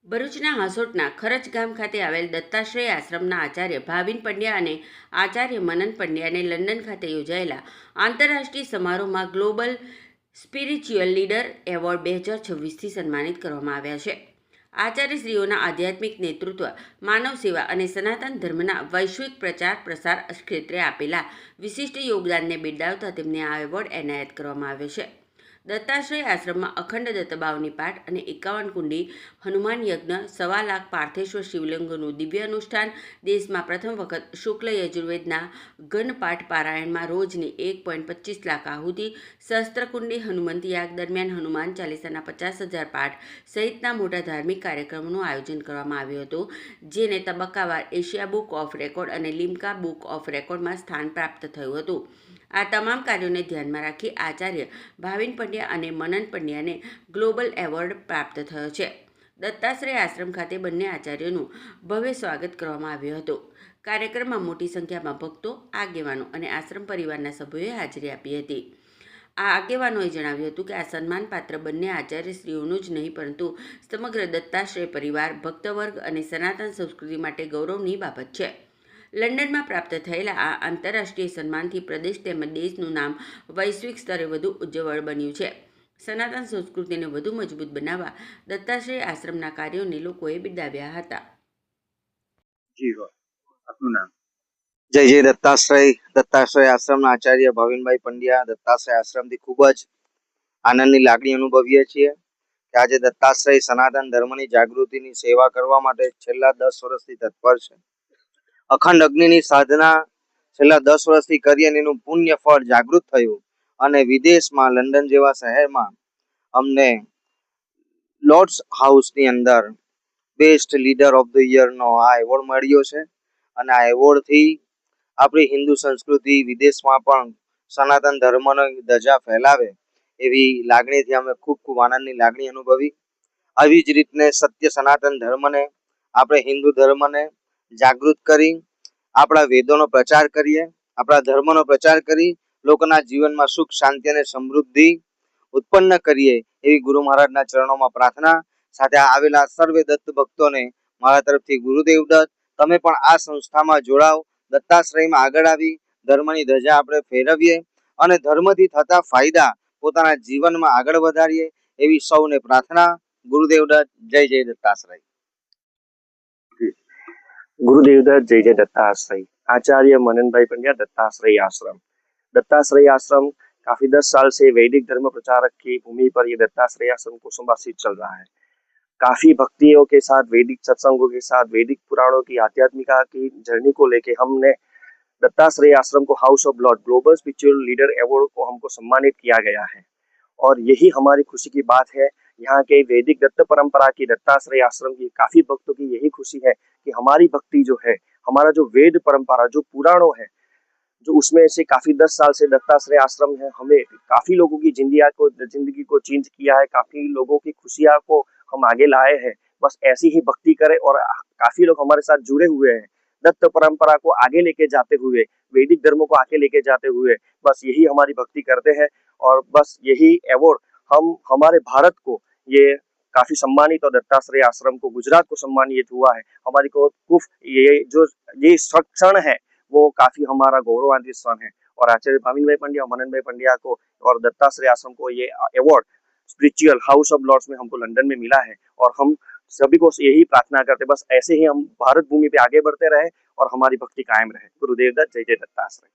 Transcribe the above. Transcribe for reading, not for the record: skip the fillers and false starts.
ભરૂચના હાંસોટના ખરચ ગામ ખાતે આવેલ દત્તાશ્રય આશ્રમના આચાર્ય ભાવિન પંડ્યા અને આચાર્ય મનન પંડ્યાને લંડન ખાતે યોજાયેલા આંતરરાષ્ટ્રીય સમારોહમાં ગ્લોબલ સ્પિરિચ્યુઅલ લીડર એવોર્ડ 2026થી સન્માનિત કરવામાં આવ્યા છે. આચાર્યશ્રીઓના આધ્યાત્મિક નેતૃત્વ, માનવ સેવા અને સનાતન ધર્મના વૈશ્વિક પ્રચાર પ્રસાર ક્ષેત્રે આપેલા વિશિષ્ટ યોગદાનને બિરદાવતા તેમને આ એવોર્ડ એનાયત કરવામાં આવ્યો છે. દત્તાશ્રય આશ્રમમાં અખંડ દત્તભાવની પાઠ અને 51 કુંડી હનુમાન યજ્ઞ, 1.25 લાખ પાર્થેશ્વર શિવલિંગોનું દિવ્ય અનુષ્ઠાન, દેશમાં પ્રથમ વખત શુક્લ યજુર્વેદના ઘન પાઠ પારાયણમાં રોજની 1.25 લાખ આહુતિ, સહસ્ત્રકુંડી હનુમંત યાગ દરમિયાન હનુમાન ચાલીસાના 50,000 પાઠ સહિતના મોટા ધાર્મિક કાર્યક્રમોનું આયોજન કરવામાં આવ્યું હતું, જેને તબક્કાવાર એશિયા બુક ઓફ રેકોર્ડ અને લિમ્કા બુક ઓફ રેકોર્ડમાં સ્થાન પ્રાપ્ત થયું હતું. આ તમામ કાર્યોને ધ્યાનમાં રાખી આચાર્ય ભાવિન પંડ્યા અને મનન પંડ્યાને ગ્લોબલ એવોર્ડ પ્રાપ્ત થયો છે. દત્તાશ્રય આશ્રમ ખાતે બંને આચાર્યોનું ભવ્ય સ્વાગત કરવામાં આવ્યું હતું. કાર્યક્રમમાં મોટી સંખ્યામાં ભક્તો, આગેવાનો અને આશ્રમ પરિવારના સભ્યોએ હાજરી આપી હતી. આ આગેવાનોએ જણાવ્યું હતું કે આ સન્માનપાત્ર બંને આચાર્યશ્રીઓનું જ નહીં પરંતુ સમગ્ર દત્તાશ્રય પરિવાર, ભક્તવર્ગ અને સનાતન સંસ્કૃતિ માટે ગૌરવની બાબત છે. લંડનમાં પ્રાપ્ત થયેલા આ આંતરરાષ્ટ્રીય સન્માનથી પ્રદેશ તેમજ દેશનું નામ વૈશ્વિક સ્તરે વધુ ઉજ્જવળ બન્યું છે. સનાતન સંસ્કૃતિને વધુ મજબૂત બનાવવા દત્તાશ્રય આશ્રમના કાર્યોને લોકોએ બિરદાવ્યા હતા. જી હો, આપનું નામ? જય દત્તાશ્રય આશ્રમના આચાર્ય ભાવિનભાઈ પંડ્યા. દત્તાશ્રય આશ્રમથી ખૂબ જ આનંદની લાગણી અનુભવીએ છીએ કે આજે દત્તાશ્રય સનાતન ધર્મની જાગૃતિની સેવા કરવા માટે છેલ્લા 10 વર્ષથી તત્પર છે. અખંડ અગ્નિની સાધના છેલ્લા 10 વર્ષથી કરી અને એનું પુણ્ય ફળ જાગૃત થયું અને વિદેશમાં લંડન જેવા શહેરમાં અમને લોર્ડ્સ હાઉસની અંદર બેસ્ટ લીડર ઓફ ધ યરનો આ એવોર્ડ મળ્યો છે. અને આ એવોર્ડથી આપણી હિન્દુ સંસ્કૃતિ વિદેશમાં પણ સનાતન ધર્મનો ધજા ફેલાવે એવી લાગણીથી અમે ખૂબ ખૂબ આનંદની લાગણી અનુભવી. આવી જ રીતને સત્ય સનાતન ધર્મને, આપણે હિન્દુ ધર્મને જાગૃત કરી આપણા વેદોનો પ્રચાર કરીએ, આપણા ધર્મનો પ્રચાર કરી લોકોના જીવનમાં સુખ, શાંતિ અને સમૃદ્ધિ ઉત્પન્ન કરીએ એવી ગુરુ મહારાજના ચરણોમાં પ્રાર્થના. સાથે આવેલા સર્વે દત્ત ભક્તોને મારા તરફથી ગુરુદેવ દત્ત. તમે પણ આ સંસ્થામાં જોડાઓ, દત્તાશ્રયમાં આગળ આવી ધર્મની ધજા આપણે ફેરવીએ અને ધર્મથી થતા ફાયદા પોતાના જીવનમાં આગળ વધારીએ એવી સૌને પ્રાર્થના. ગુરુદેવ દત્ત. જય દત્તાશ્રય. गुरुदेव दत्त. जय दत्ताश्रय. आचार्य मनन भाई पंड्या, दत्ताश्रय आश्रम. दत्ताश्रय आश्रम काफी 10 साल से वैदिक धर्म प्रचारक की भूमि पर ये दत्ताश्रय आश्रम कुसुम्बासी चल रहा है. काफी भक्तियों के साथ, वैदिक सत्संगों के साथ, वैदिक पुराणों की आध्यात्मिका की जर्नी को लेके हमने दत्ताश्रय आश्रम को house of Lord global spiritual leader award को हमको सम्मानित किया गया है. और यही हमारी खुशी की बात है. यहाँ के वैदिक दत्त परंपरा की दत्ताश्रय आश्रम की काफी भक्तों की यही खुशी है कि हमारी भक्ति जो है, हमारा जो वेद परंपरा, जो पुराणों है, जो उसमें से काफी 10 साल से दत्ताश्रय आश्रम है, हमें काफी लोगों की जिंदगी को चेंज किया है, काफी लोगों की खुशियां को हम आगे लाए हैं. बस ऐसी ही भक्ति करें और काफी लोग हमारे साथ जुड़े हुए हैं. दत्त परंपरा को आगे लेके जाते हुए, वैदिक धर्मों को आगे लेके जाते हुए बस यही हमारी भक्ति करते हैं. और बस यही अवार्ड हम हमारे भारत को ये काफी सम्मानित, और दत्ताश्रय आश्रम को, गुजरात को सम्मानित हुआ है. हमारी को ये जो ये क्षण है वो काफी हमारा गौरवान्वित क्षण है. और आचार्य भाविन भाई पंड्या, मनन भाई पंड्या को और दत्ताश्रय आश्रम को ये award spiritual house of lords में हमको लंदन में मिला है. और हम सभी को यही प्रार्थना करते बस ऐसे ही हम भारत भूमि पे आगे बढ़ते रहे और हमारी भक्ति कायम रहे. गुरुदेव दत्त. जय दत्ताश्रय.